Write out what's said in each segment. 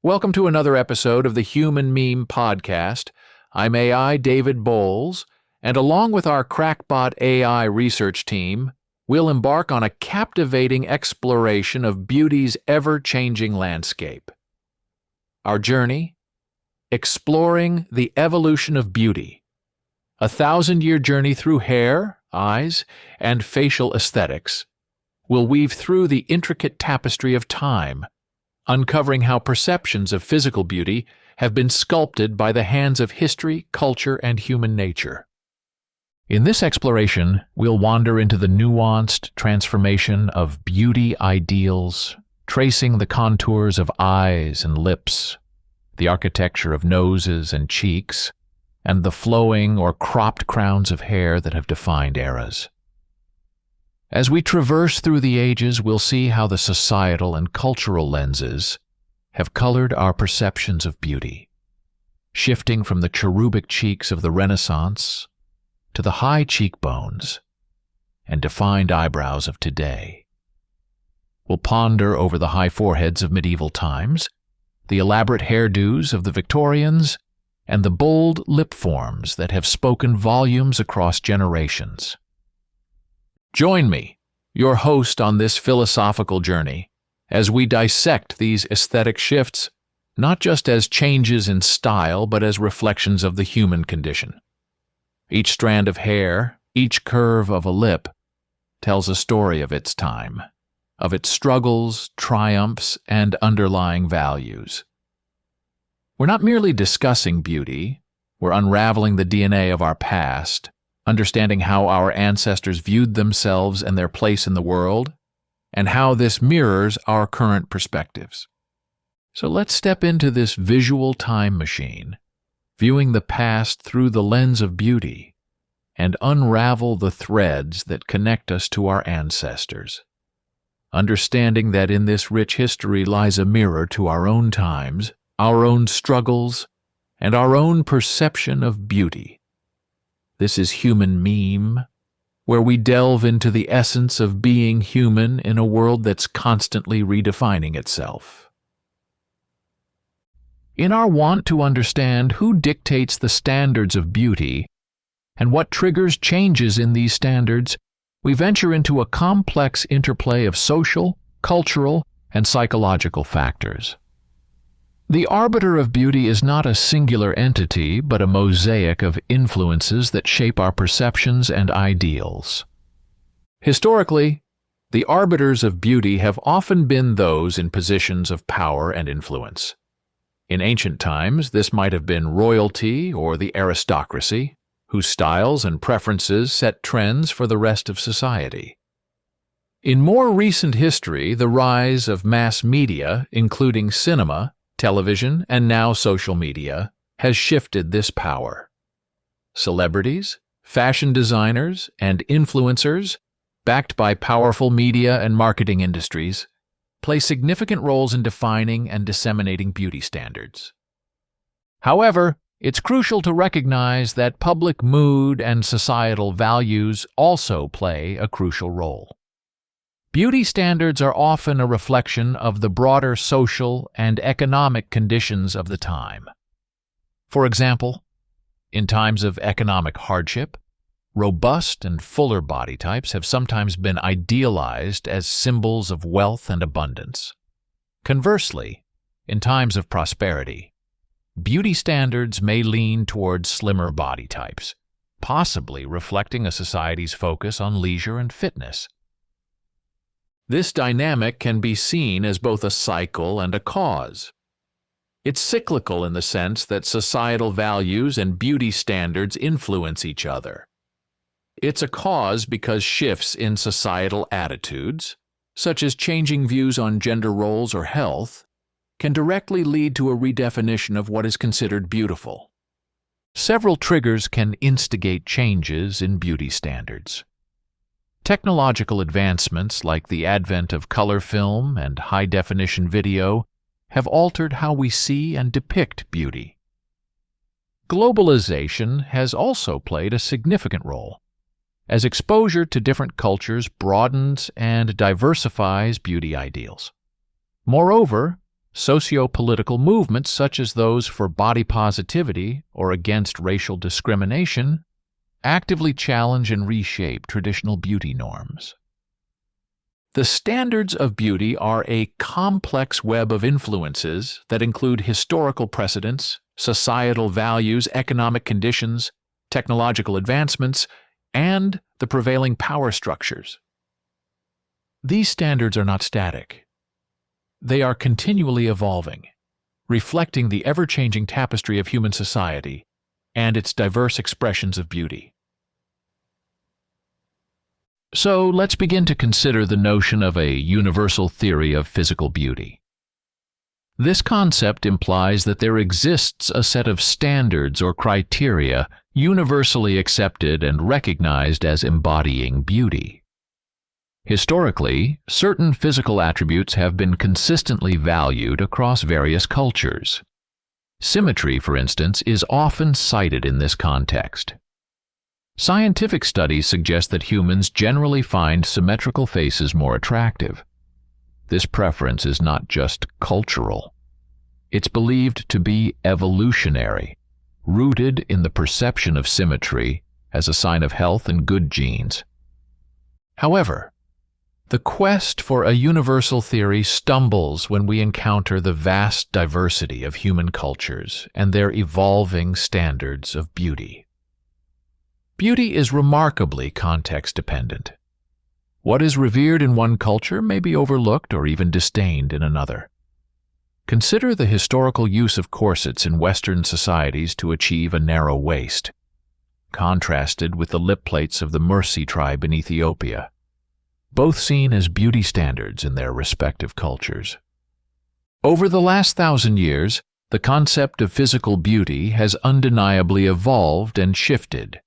Welcome to another episode of the Human Meme Podcast. I'm AI David Bowles, and along with our crackpot AI research team, we'll embark on a captivating exploration of beauty's ever-changing landscape. Our journey? Exploring the evolution of beauty, a 1,000-year journey through hair, eyes, and facial aesthetics. Will weave through the intricate tapestry of time, uncovering how perceptions of physical beauty have been sculpted by the hands of history, culture, and human nature. In this exploration, we'll wander into the nuanced transformation of beauty ideals, tracing the contours of eyes and lips, the architecture of noses and cheeks, and the flowing or cropped crowns of hair that have defined eras. As we traverse through the ages, we'll see how the societal and cultural lenses have colored our perceptions of beauty, shifting from the cherubic cheeks of the Renaissance to the high cheekbones and defined eyebrows of today. We'll ponder over the high foreheads of medieval times, the elaborate hairdos of the Victorians, and the bold lip forms that have spoken volumes across generations. Join me, your host on this philosophical journey, as we dissect these aesthetic shifts, not just as changes in style, but as reflections of the human condition. Each strand of hair, each curve of a lip, tells a story of its time, of its struggles, triumphs, and underlying values. We're not merely discussing beauty, we're unraveling the DNA of our past, understanding how our ancestors viewed themselves and their place in the world, and how this mirrors our current perspectives. So let's step into this visual time machine, viewing the past through the lens of beauty, and unravel the threads that connect us to our ancestors. Understanding that in this rich history lies a mirror to our own times, our own struggles, and our own perception of beauty. This is Human Meme, where we delve into the essence of being human in a world that's constantly redefining itself. In our want to understand who dictates the standards of beauty and what triggers changes in these standards, we venture into a complex interplay of social, cultural, and psychological factors. The arbiter of beauty is not a singular entity, but a mosaic of influences that shape our perceptions and ideals. Historically, the arbiters of beauty have often been those in positions of power and influence. In ancient times, this might have been royalty or the aristocracy, whose styles and preferences set trends for the rest of society. In more recent history, the rise of mass media, including cinema, television, and now social media, has shifted this power. Celebrities, fashion designers, and influencers, backed by powerful media and marketing industries, play significant roles in defining and disseminating beauty standards. However, it's crucial to recognize that public mood and societal values also play a crucial role. Beauty standards are often a reflection of the broader social and economic conditions of the time. For example, in times of economic hardship, robust and fuller body types have sometimes been idealized as symbols of wealth and abundance. Conversely, in times of prosperity, beauty standards may lean towards slimmer body types, possibly reflecting a society's focus on leisure and fitness. This dynamic can be seen as both a cycle and a cause. It's cyclical in the sense that societal values and beauty standards influence each other. It's a cause because shifts in societal attitudes, such as changing views on gender roles or health, can directly lead to a redefinition of what is considered beautiful. Several triggers can instigate changes in beauty standards. Technological advancements like the advent of color film and high-definition video have altered how we see and depict beauty. Globalization has also played a significant role, as exposure to different cultures broadens and diversifies beauty ideals. Moreover, socio-political movements such as those for body positivity or against racial discrimination actively challenge and reshape traditional beauty norms. The standards of beauty are a complex web of influences that include historical precedents, societal values, economic conditions, technological advancements, and the prevailing power structures. These standards are not static. They are continually evolving, reflecting the ever-changing tapestry of human society and its diverse expressions of beauty. So let's begin to consider the notion of a universal theory of physical beauty. This concept implies that there exists a set of standards or criteria universally accepted and recognized as embodying beauty. Historically, certain physical attributes have been consistently valued across various cultures. Symmetry, for instance, is often cited in this context. Scientific studies suggest that humans generally find symmetrical faces more attractive. This preference is not just cultural. It's believed to be evolutionary, rooted in the perception of symmetry as a sign of health and good genes. However, the quest for a universal theory stumbles when we encounter the vast diversity of human cultures and their evolving standards of beauty. Beauty is remarkably context-dependent. What is revered in one culture may be overlooked or even disdained in another. Consider the historical use of corsets in Western societies to achieve a narrow waist, contrasted with the lip plates of the Mursi tribe in Ethiopia, both seen as beauty standards in their respective cultures. Over the last 1,000 years, the concept of physical beauty has undeniably evolved and shifted.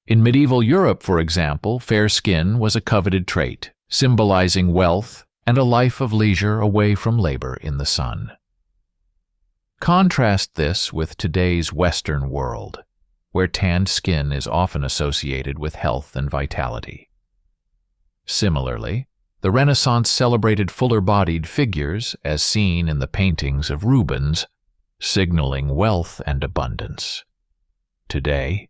In medieval Europe, for example, fair skin was a coveted trait, symbolizing wealth and a life of leisure away from labor in the sun. Contrast this with today's Western world, where tanned skin is often associated with health and vitality. Similarly, the Renaissance celebrated fuller-bodied figures, as seen in the paintings of Rubens, signaling wealth and abundance. Today,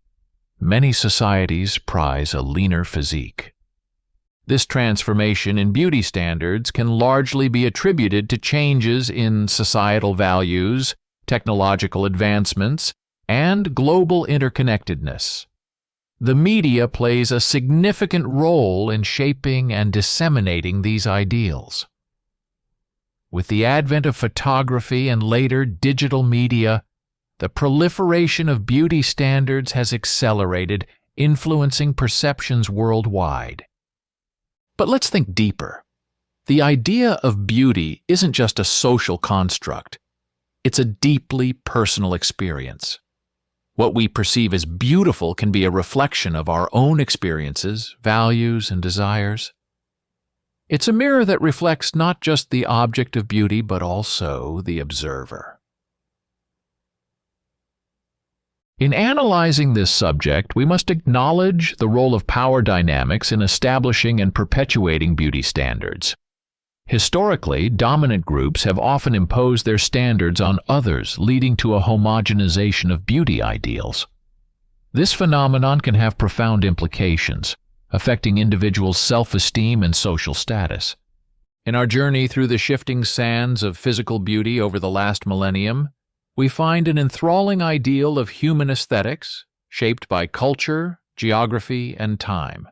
many societies prize a leaner physique. This transformation in beauty standards can largely be attributed to changes in societal values, technological advancements, and global interconnectedness. The media plays a significant role in shaping and disseminating these ideals. With the advent of photography and later digital media, the proliferation of beauty standards has accelerated, influencing perceptions worldwide. But let's think deeper. The idea of beauty isn't just a social construct. It's a deeply personal experience. What we perceive as beautiful can be a reflection of our own experiences, values, and desires. It's a mirror that reflects not just the object of beauty, but also the observer. In analyzing this subject, we must acknowledge the role of power dynamics in establishing and perpetuating beauty standards. Historically, dominant groups have often imposed their standards on others, leading to a homogenization of beauty ideals. This phenomenon can have profound implications, affecting individuals' self-esteem and social status. In our journey through the shifting sands of physical beauty over the last millennium, we find an enthralling ideal of human aesthetics, shaped by culture, geography, and time.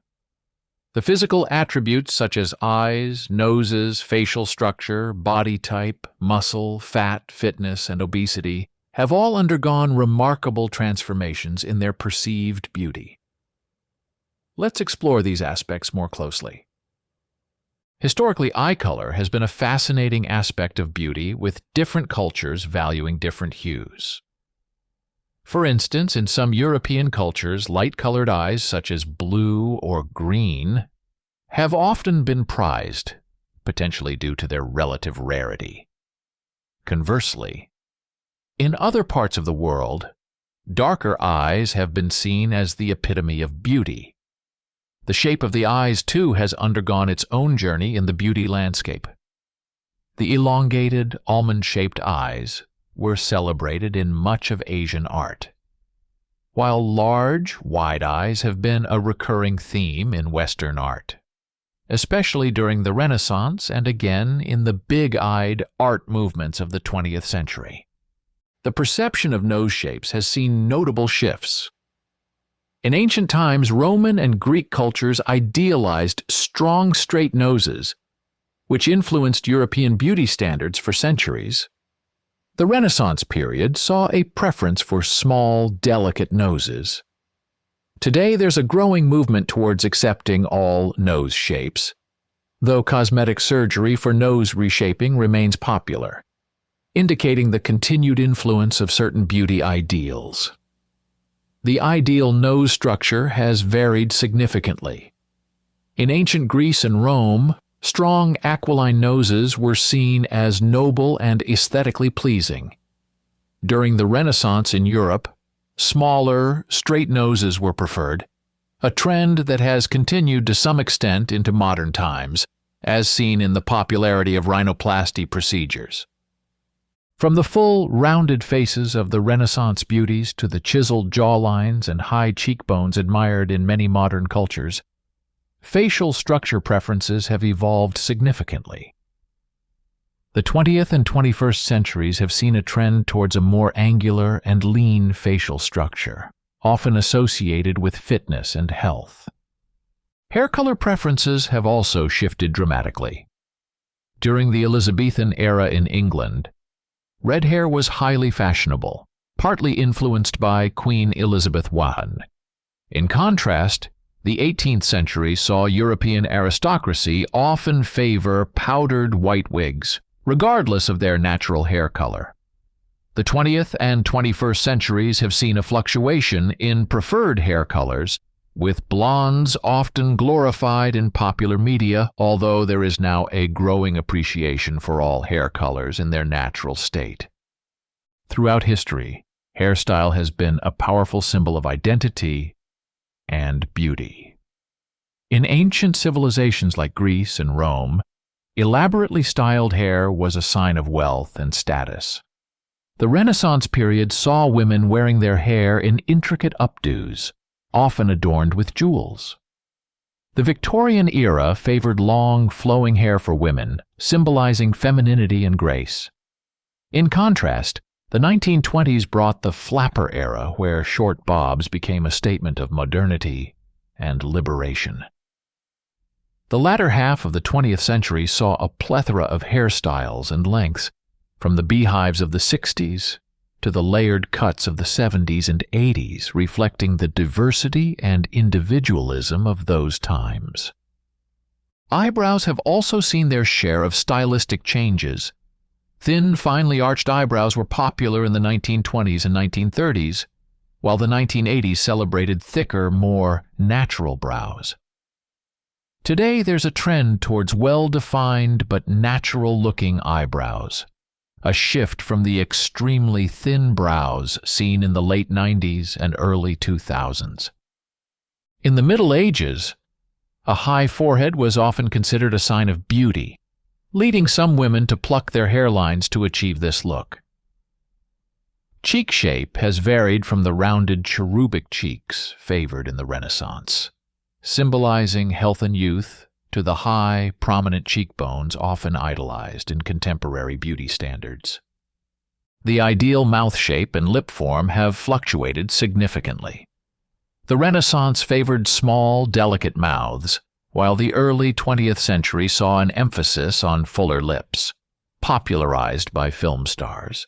The physical attributes such as eyes, noses, facial structure, body type, muscle, fat, fitness, and obesity have all undergone remarkable transformations in their perceived beauty. Let's explore these aspects more closely. Historically, eye color has been a fascinating aspect of beauty, with different cultures valuing different hues. For instance, in some European cultures, light-colored eyes such as blue or green have often been prized, potentially due to their relative rarity. Conversely, in other parts of the world, darker eyes have been seen as the epitome of beauty. The shape of the eyes, too, has undergone its own journey in the beauty landscape. The elongated, almond-shaped eyes were celebrated in much of Asian art, while large, wide eyes have been a recurring theme in Western art, especially during the Renaissance and again in the big-eyed art movements of the 20th century. The perception of nose shapes has seen notable shifts. In ancient times, Roman and Greek cultures idealized strong, straight noses, which influenced European beauty standards for centuries. The Renaissance period saw a preference for small, delicate noses. Today, there's a growing movement towards accepting all nose shapes, though cosmetic surgery for nose reshaping remains popular, indicating the continued influence of certain beauty ideals. The ideal nose structure has varied significantly. In ancient Greece and Rome, strong aquiline noses were seen as noble and aesthetically pleasing. During the Renaissance in Europe, smaller, straight noses were preferred, a trend that has continued to some extent into modern times, as seen in the popularity of rhinoplasty procedures. From the full, rounded faces of the Renaissance beauties to the chiseled jawlines and high cheekbones admired in many modern cultures, facial structure preferences have evolved significantly. The 20th and 21st centuries have seen a trend towards a more angular and lean facial structure, often associated with fitness and health. Hair color preferences have also shifted dramatically. During the Elizabethan era in England, red hair was highly fashionable, partly influenced by Queen Elizabeth I. In contrast, the 18th century saw European aristocracy often favor powdered white wigs, regardless of their natural hair color. The 20th and 21st centuries have seen a fluctuation in preferred hair colors, with blondes often glorified in popular media, although there is now a growing appreciation for all hair colors in their natural state. Throughout history, hairstyle has been a powerful symbol of identity and beauty. In ancient civilizations like Greece and Rome, elaborately styled hair was a sign of wealth and status. The Renaissance period saw women wearing their hair in intricate updos, often adorned with jewels. The Victorian era favored long, flowing hair for women, symbolizing femininity and grace. In contrast, the 1920s brought the flapper era, where short bobs became a statement of modernity and liberation. The latter half of the 20th century saw a plethora of hairstyles and lengths, from the beehives of the 60s to the layered cuts of the 70s and 80s, reflecting the diversity and individualism of those times. Eyebrows have also seen their share of stylistic changes. Thin, finely arched eyebrows were popular in the 1920s and 1930s, while the 1980s celebrated thicker, more natural brows. Today, there's a trend towards well-defined but natural-looking eyebrows, a shift from the extremely thin brows seen in the late 90s and early 2000s. In the Middle Ages, a high forehead was often considered a sign of beauty, leading some women to pluck their hairlines to achieve this look. Cheek shape has varied from the rounded cherubic cheeks favored in the Renaissance, symbolizing health and youth, to the high, prominent cheekbones often idolized in contemporary beauty standards. The ideal mouth shape and lip form have fluctuated significantly. The Renaissance favored small, delicate mouths, while the early 20th century saw an emphasis on fuller lips, popularized by film stars.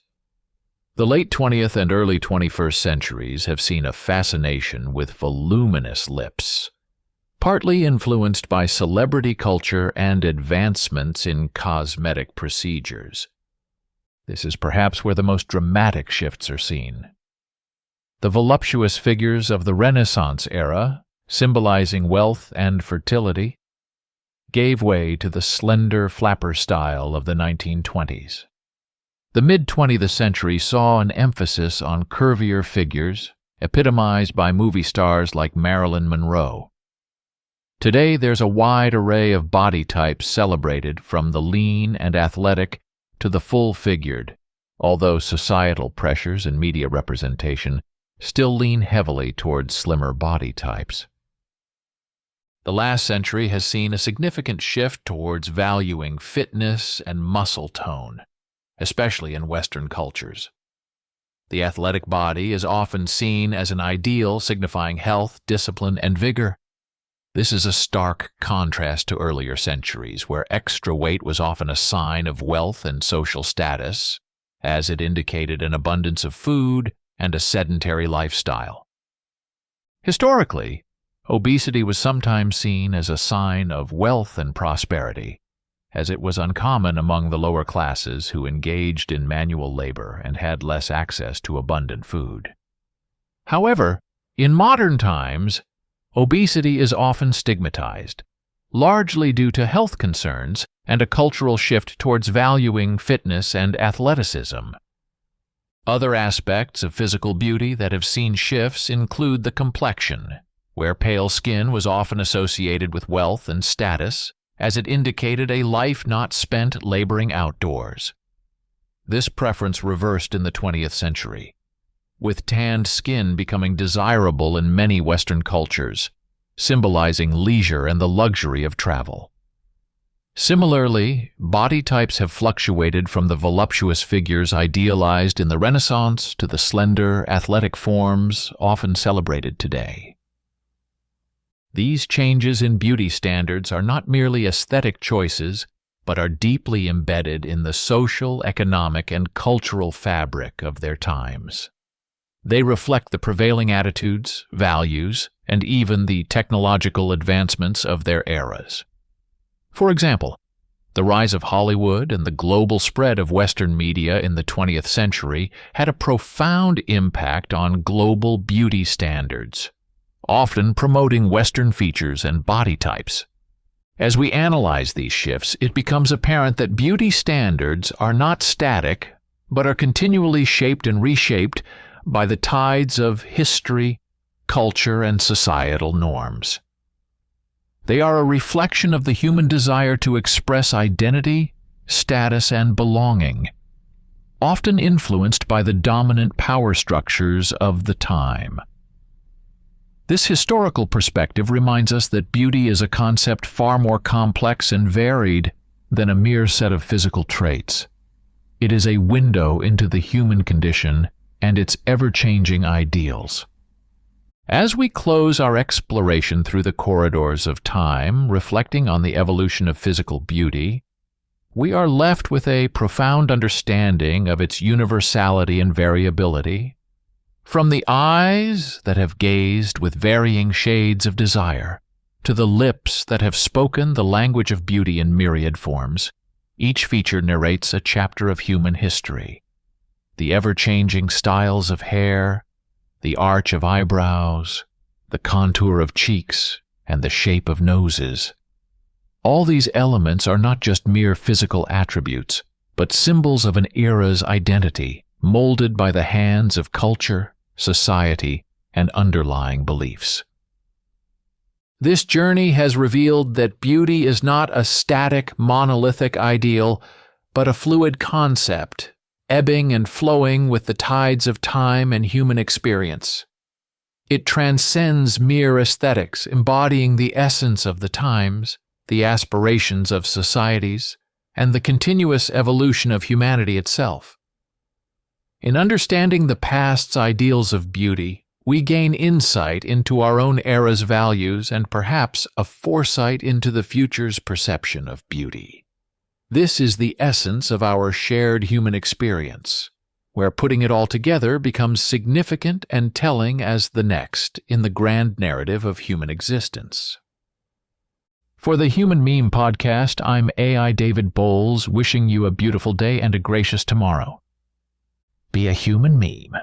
The late 20th and early 21st centuries have seen a fascination with voluminous lips, partly influenced by celebrity culture and advancements in cosmetic procedures. This is perhaps where the most dramatic shifts are seen. The voluptuous figures of the Renaissance era, symbolizing wealth and fertility, gave way to the slender flapper style of the 1920s. The mid-20th century saw an emphasis on curvier figures, epitomized by movie stars like Marilyn Monroe. Today, there's a wide array of body types celebrated, from the lean and athletic to the full-figured, although societal pressures and media representation still lean heavily towards slimmer body types. The last century has seen a significant shift towards valuing fitness and muscle tone, especially in Western cultures. The athletic body is often seen as an ideal signifying health, discipline, and vigor. This is a stark contrast to earlier centuries, where extra weight was often a sign of wealth and social status, as it indicated an abundance of food and a sedentary lifestyle. Historically, obesity was sometimes seen as a sign of wealth and prosperity, as it was uncommon among the lower classes who engaged in manual labor and had less access to abundant food. However, in modern times, obesity is often stigmatized, largely due to health concerns and a cultural shift towards valuing fitness and athleticism. Other aspects of physical beauty that have seen shifts include the complexion, where pale skin was often associated with wealth and status, as it indicated a life not spent laboring outdoors. This preference reversed in the 20th century, with tanned skin becoming desirable in many Western cultures, symbolizing leisure and the luxury of travel. Similarly, body types have fluctuated from the voluptuous figures idealized in the Renaissance to the slender, athletic forms often celebrated today. These changes in beauty standards are not merely aesthetic choices, but are deeply embedded in the social, economic, and cultural fabric of their times. They reflect the prevailing attitudes, values, and even the technological advancements of their eras. For example, the rise of Hollywood and the global spread of Western media in the 20th century had a profound impact on global beauty standards, often promoting Western features and body types. As we analyze these shifts, it becomes apparent that beauty standards are not static, but are continually shaped and reshaped by the tides of history, culture, and societal norms. They are a reflection of the human desire to express identity, status, and belonging, often influenced by the dominant power structures of the time. This historical perspective reminds us that beauty is a concept far more complex and varied than a mere set of physical traits. It is a window into the human condition and its ever-changing ideals. As we close our exploration through the corridors of time, reflecting on the evolution of physical beauty, we are left with a profound understanding of its universality and variability. From the eyes that have gazed with varying shades of desire, to the lips that have spoken the language of beauty in myriad forms, each feature narrates a chapter of human history. The ever-changing styles of hair, the arch of eyebrows, the contour of cheeks, and the shape of noses. All these elements are not just mere physical attributes, but symbols of an era's identity, molded by the hands of culture, society, and underlying beliefs. This journey has revealed that beauty is not a static, monolithic ideal, but a fluid concept, ebbing and flowing with the tides of time and human experience. It transcends mere aesthetics, embodying the essence of the times, the aspirations of societies, and the continuous evolution of humanity itself. In understanding the past's ideals of beauty, we gain insight into our own era's values and perhaps a foresight into the future's perception of beauty. This is the essence of our shared human experience, where putting it all together becomes significant and telling as the next in the grand narrative of human existence. For the Human Meme Podcast, I'm AI David Bowles, wishing you a beautiful day and a gracious tomorrow. Be a human meme.